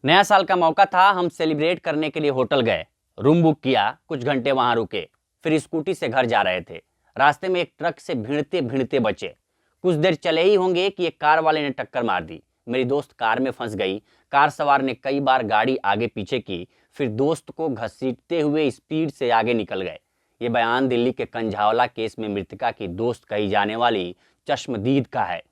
नया साल का मौका था, हम सेलिब्रेट करने के लिए होटल गए, रूम बुक किया, कुछ घंटे वहां रुके, फिर स्कूटी से घर जा रहे थे। रास्ते में एक ट्रक से भिड़ते भिड़ते बचे। कुछ देर चले ही होंगे कि एक कार वाले ने टक्कर मार दी। मेरी दोस्त कार में फंस गई। कार सवार ने कई बार गाड़ी आगे पीछे की, फिर दोस्त को घसीटते हुए स्पीड से आगे निकल गए। ये बयान दिल्ली के कंझावला केस में मृतका की दोस्त कही जाने वाली चश्मदीद का है।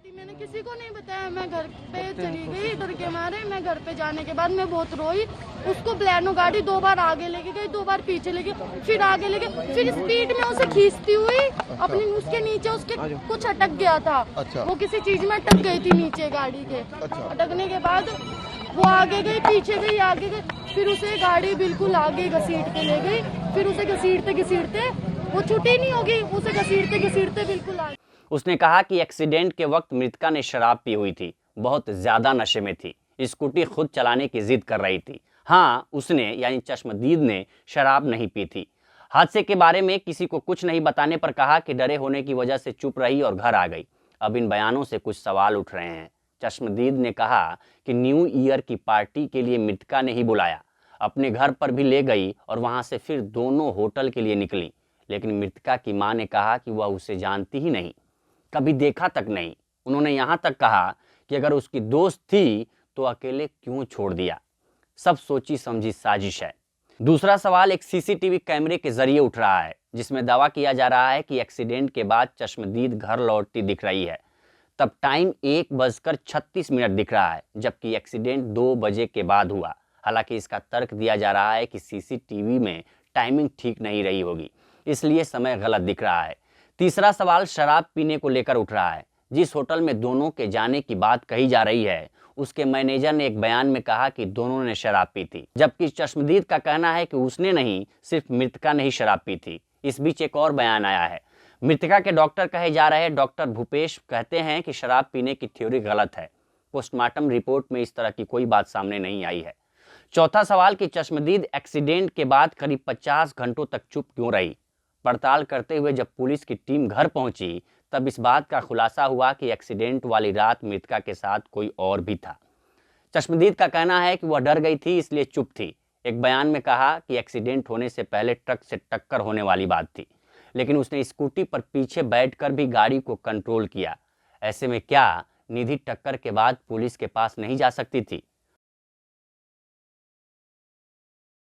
मैंने किसी को नहीं बताया, मैं घर पे चली गई डर के मारे। मैं घर पे जाने के बाद मैं बहुत रोई। उसको ब्लैनो गाड़ी 2 बार आगे लेके गई, 2 बार पीछे लेके, फिर आगे लेके, फिर स्पीड में उसे खींचती हुई अपनी उसके नीचे उसके कुछ अटक गया था। अच्छा। वो किसी चीज में अटक गई थी नीचे गाड़ी के। अच्छा। अटकने के बाद वो आगे गई, पीछे गई, आगे गई, फिर उसे गाड़ी बिल्कुल आगे घसीट के ले गई। फिर उसे घसीटते घसीटते वो छुट्टी नहीं होगी, उसे घसीटते घसीटते बिल्कुल आगे। उसने कहा कि एक्सीडेंट के वक्त मृतका ने शराब पी हुई थी, बहुत ज्यादा नशे में थी, स्कूटी खुद चलाने की जिद कर रही थी। हाँ, उसने यानी चश्मदीद ने शराब नहीं पी थी। हादसे के बारे में किसी को कुछ नहीं बताने पर कहा कि डरे होने की वजह से चुप रही और घर आ गई। अब इन बयानों से कुछ सवाल उठ रहे हैं। चश्मदीद ने कहा कि न्यू ईयर की पार्टी के लिए मृतका ने ही बुलाया, अपने घर पर भी ले गई और वहां से फिर दोनों होटल के लिए निकली। लेकिन मृतका की मां ने कहा कि वह उसे जानती ही नहीं, कभी देखा तक नहीं। उन्होंने यहां तक कहा कि अगर उसकी दोस्त थी तो अकेले क्यों छोड़ दिया। सब सोची समझी साजिश है। दूसरा सवाल एक सीसीटीवी कैमरे के जरिए उठ रहा है, जिसमें दावा किया जा रहा है कि एक्सीडेंट के बाद चश्मदीद घर लौटती दिख रही है। तब टाइम 1:36 दिख रहा है, जबकि एक्सीडेंट 2 बजे के बाद हुआ। हालांकि इसका तर्क दिया जा रहा है कि सीसीटीवी में टाइमिंग ठीक नहीं रही होगी, इसलिए समय गलत दिख रहा है। तीसरा सवाल शराब पीने को लेकर उठ रहा है। जिस होटल में दोनों के जाने की बात कही जा रही है, उसके मैनेजर ने एक बयान में कहा कि दोनों ने शराब पी थी, जबकि चश्मदीद का कहना है कि उसने नहीं, सिर्फ मृतका ने ही शराब पी थी। इस बीच एक और बयान आया है। मृतका के डॉक्टर कहे जा रहे हैं, डॉक्टर भूपेश कहते हैं कि शराब पीने की थ्योरी गलत है। पोस्टमार्टम रिपोर्ट में इस तरह की कोई बात सामने नहीं आई है। चौथा सवाल कि चश्मदीद एक्सीडेंट के बाद करीब 50 घंटों तक चुप क्यों रही। पड़ताल करते हुए जब पुलिस की टीम घर पहुंची, तब इस बात का खुलासा हुआ कि एक्सीडेंट वाली रात मृतका के साथ कोई और भी था। चश्मदीद का कहना है कि वह डर गई थी, इसलिए चुप थी। एक बयान में कहा कि एक्सीडेंट होने से पहले ट्रक से टक्कर होने वाली बात थी, लेकिन उसने स्कूटी पर पीछे बैठकर भी गाड़ी को कंट्रोल किया। ऐसे में क्या निधि टक्कर के बाद पुलिस के पास नहीं जा सकती थी?